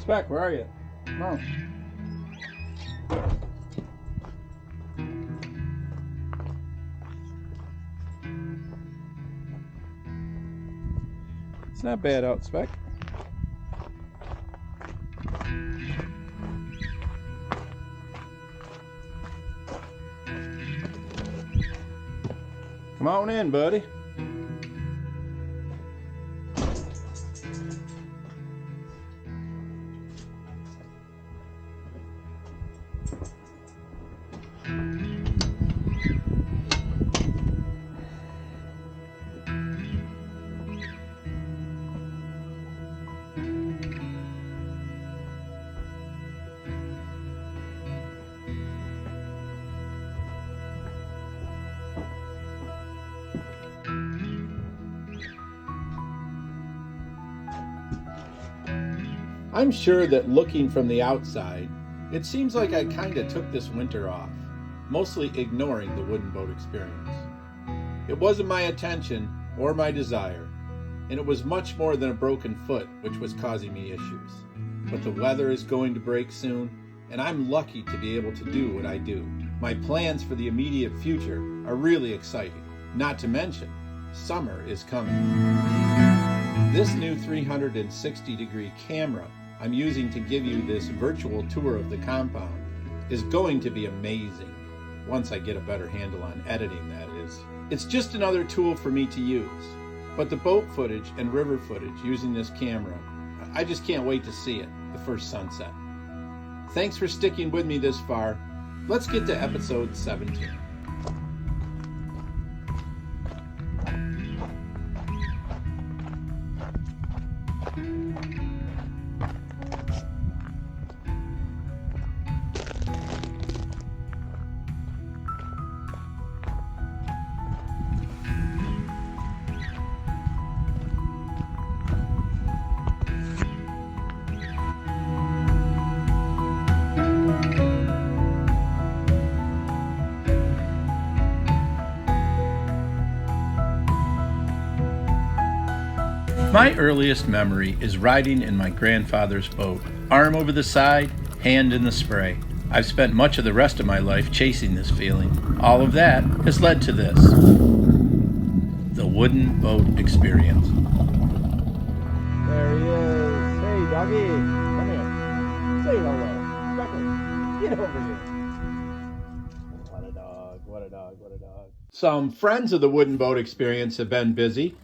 Spec, where are you? Come on. It's not bad out, Spec. Come on in, buddy. I'm sure that looking from the outside, it seems like I kind of took this winter off, mostly ignoring the wooden boat experience. It wasn't my intention or my desire, and it was much more than a broken foot which was causing me issues. But the weather is going to break soon, and I'm lucky to be able to do what I do. My plans for the immediate future are really exciting, not to mention, summer is coming. This new 360-degree camera I'm using to give you this virtual tour of the compound is going to be amazing, once I get a better handle on editing, that is. It's just another tool for me to use, but the boat footage and river footage using this camera, I just can't wait to see it, the first sunset. Thanks for sticking with me this far. Let's get to episode 17. My earliest memory is riding in my grandfather's boat, arm over the side, hand in the spray. I've spent much of the rest of my life chasing this feeling. All of that has led to this, the wooden boat experience. There he is. Hey, doggy, come here. Say hello. Speckles, get over here. What a dog, what a dog, what a dog. Some friends of the wooden boat experience have been busy.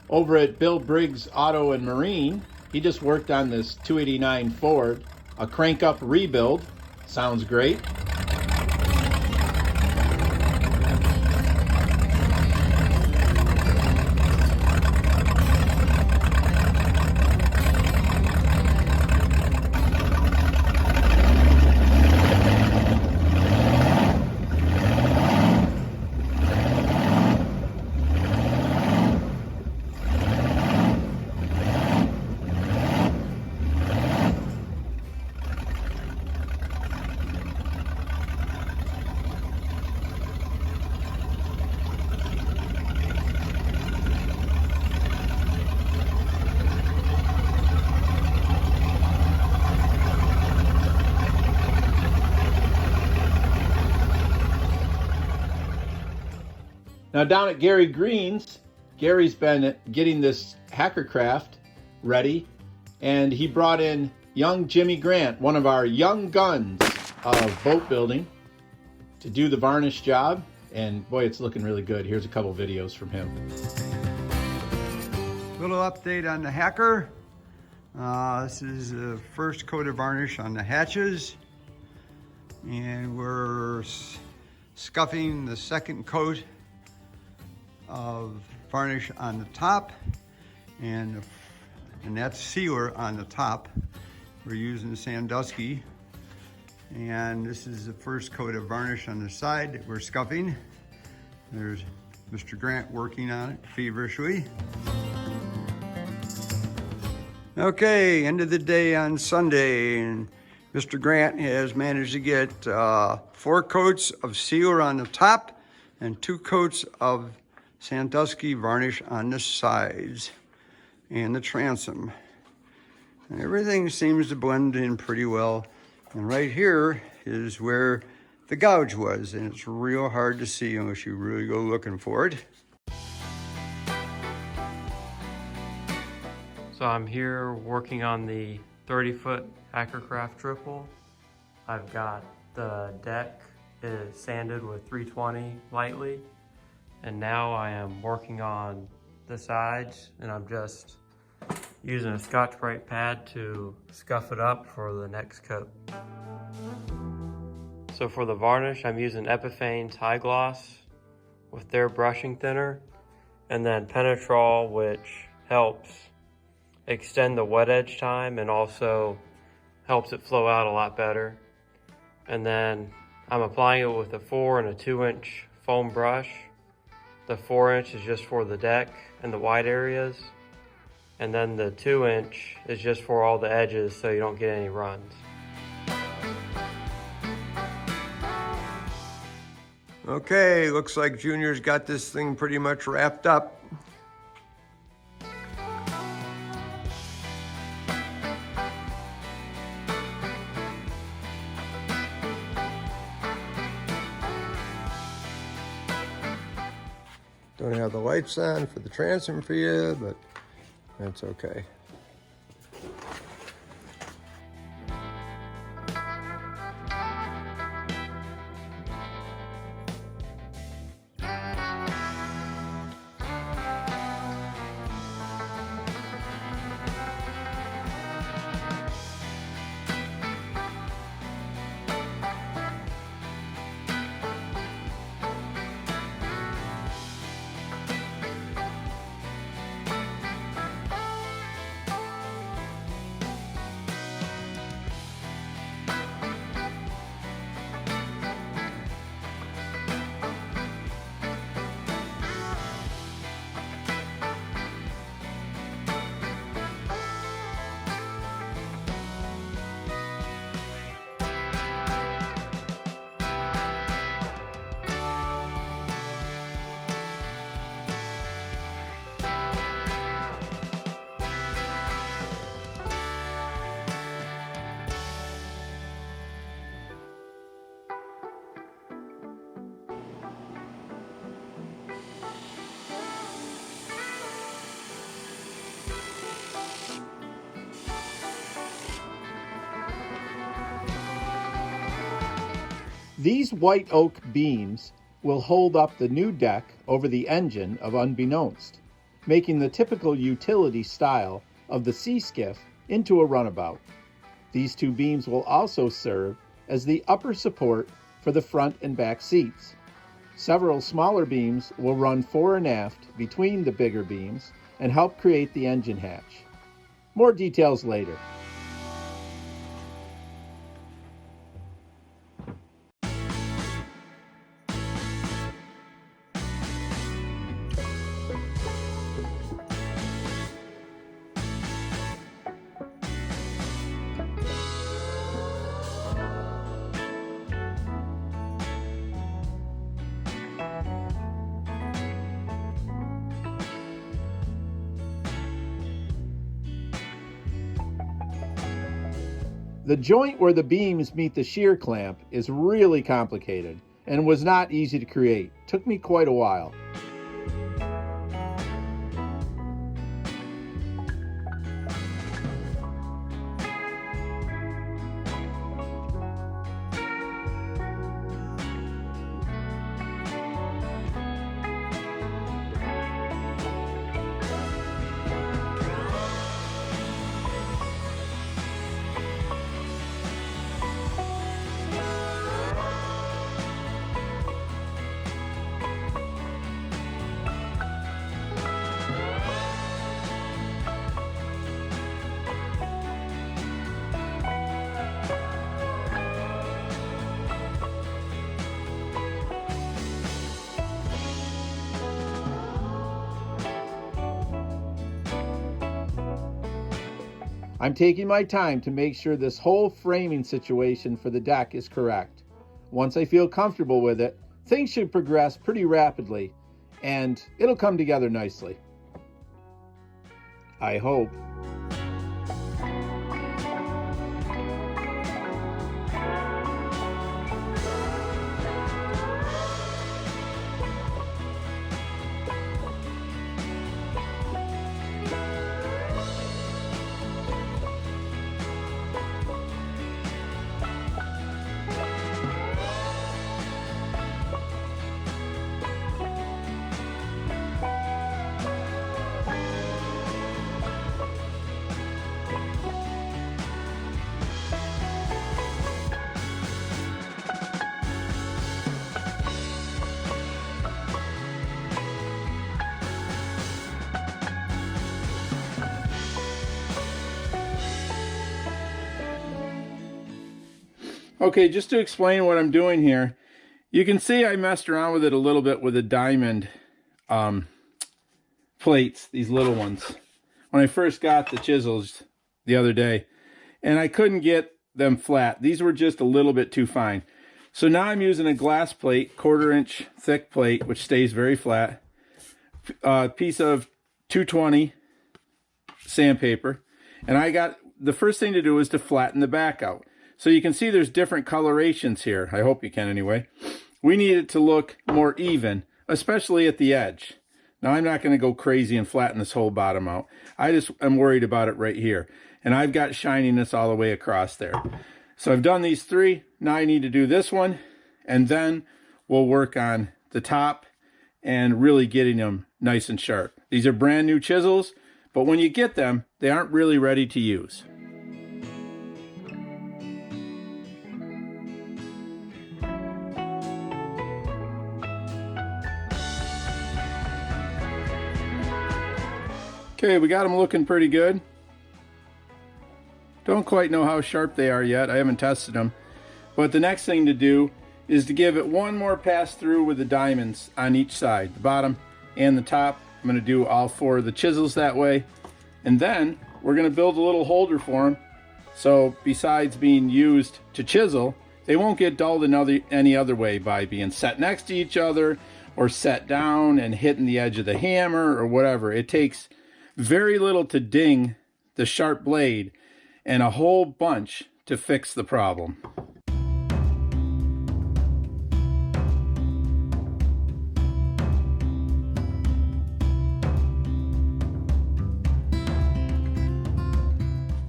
Over at Bill Briggs Auto and Marine, he just worked on this 289 Ford, a crank-up rebuild. Sounds great. Now down at Gary Green's, Gary's been getting this hackercraft ready, and he brought in young Jimmy Grant, one of our young guns of boat building, to do the varnish job, and boy, it's looking really good. Here's a couple videos from him. Little update on the hacker. This is the first coat of varnish on the hatches, and we're scuffing the second coat of varnish on the top, and that's sealer on the top. We're using Sandusky, and this is the first coat of varnish on the side that we're scuffing. There's Mr. Grant working on it feverishly. Okay, end of the day on Sunday, and Mr. Grant has managed to get 4 coats of sealer on the top and 2 coats of Sandusky varnish on the sides and the transom. And everything seems to blend in pretty well. And right here is where the gouge was, and it's real hard to see unless you really go looking for it. So I'm here working on the 30-foot Hackercraft triple. I've got the deck is sanded with 320 lightly, and now I am working on the sides, and I'm just using a Scotch-Brite pad to scuff it up for the next coat. So for the varnish, I'm using Epiphane's High Gloss with their brushing thinner, and then Penetrol, which helps extend the wet edge time and also helps it flow out a lot better. And then I'm applying it with a 4 and a 2-inch foam brush. The 4-inch is just for the deck and the wide areas, and then the 2-inch is just for all the edges so you don't get any runs. Okay, looks like Junior's got this thing pretty much wrapped up. Don't have the lights on for the transom for you, but that's okay. These white oak beams will hold up the new deck over the engine of Unbeknownst, making the typical utility style of the sea skiff into a runabout. These two beams will also serve as the upper support for the front and back seats. Several smaller beams will run fore and aft between the bigger beams and help create the engine hatch. More details later. The joint where the beams meet the shear clamp is really complicated and was not easy to create. Took me quite a while. I'm taking my time to make sure this whole framing situation for the deck is correct. Once I feel comfortable with it, things should progress pretty rapidly, and it'll come together nicely. I hope. Okay, just to explain what I'm doing here, you can see I messed around with it a little bit with the diamond plates, these little ones, when I first got the chisels the other day, and I couldn't get them flat. These were just a little bit too fine. So now I'm using a glass plate, 1/4 inch thick plate, which stays very flat, a piece of 220 sandpaper, and I got, the first thing to do is to flatten the back out. So you can see there's different colorations here. I hope you can anyway. We need it to look more even, especially at the edge. Now I'm not going to go crazy and flatten this whole bottom out. I just am worried about it right here. And I've got shininess all the way across there. So I've done these 3. Now I need to do this one. And then we'll work on the top and really getting them nice and sharp. These are brand new chisels, but when you get them, they aren't really ready to use. Okay, we got them looking pretty good. Don't quite know how sharp they are yet. I haven't tested them. But the next thing to do is to give it one more pass through with the diamonds on each side, the bottom and the top. I'm going to do all 4 of the chisels that way. And then we're going to build a little holder for them. So besides being used to chisel, they won't get dulled any other way by being set next to each other or set down and hitting the edge of the hammer or whatever. It takes very little to ding the sharp blade and a whole bunch to fix the problem.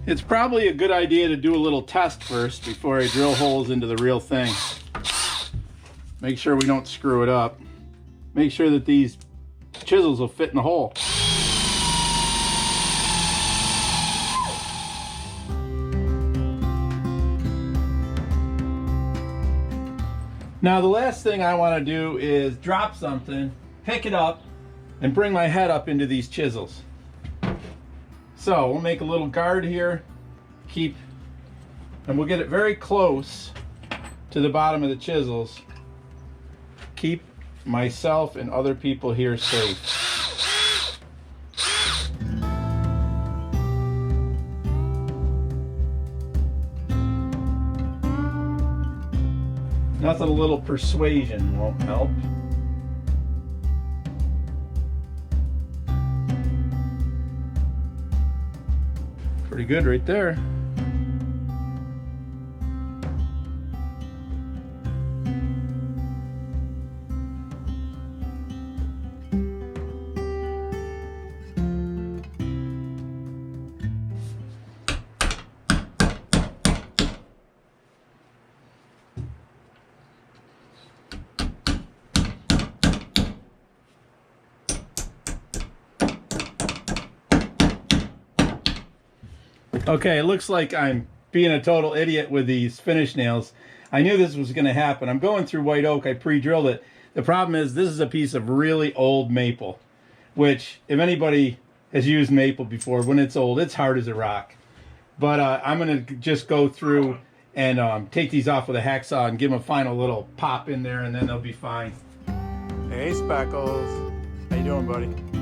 It's probably a good idea to do a little test first before I drill holes into the real thing. Make sure we don't screw it up. Make sure that these chisels will fit in the hole. Now the last thing I want to do is drop something, pick it up, and bring my head up into these chisels. So we'll make a little guard here, and we'll get it very close to the bottom of the chisels. Keep myself and other people here safe. Nothing a little persuasion won't help. Pretty good right there. Okay, it looks like I'm being a total idiot with these finish nails. I knew this was going to happen. I'm going through white oak. I pre-drilled it. The problem is this is a piece of really old maple, which if anybody has used maple before, when it's old, it's hard as a rock. But I'm going to just go through and take these off with a hacksaw and give them a final little pop in there, and then they'll be fine. Hey, Speckles. How you doing, buddy?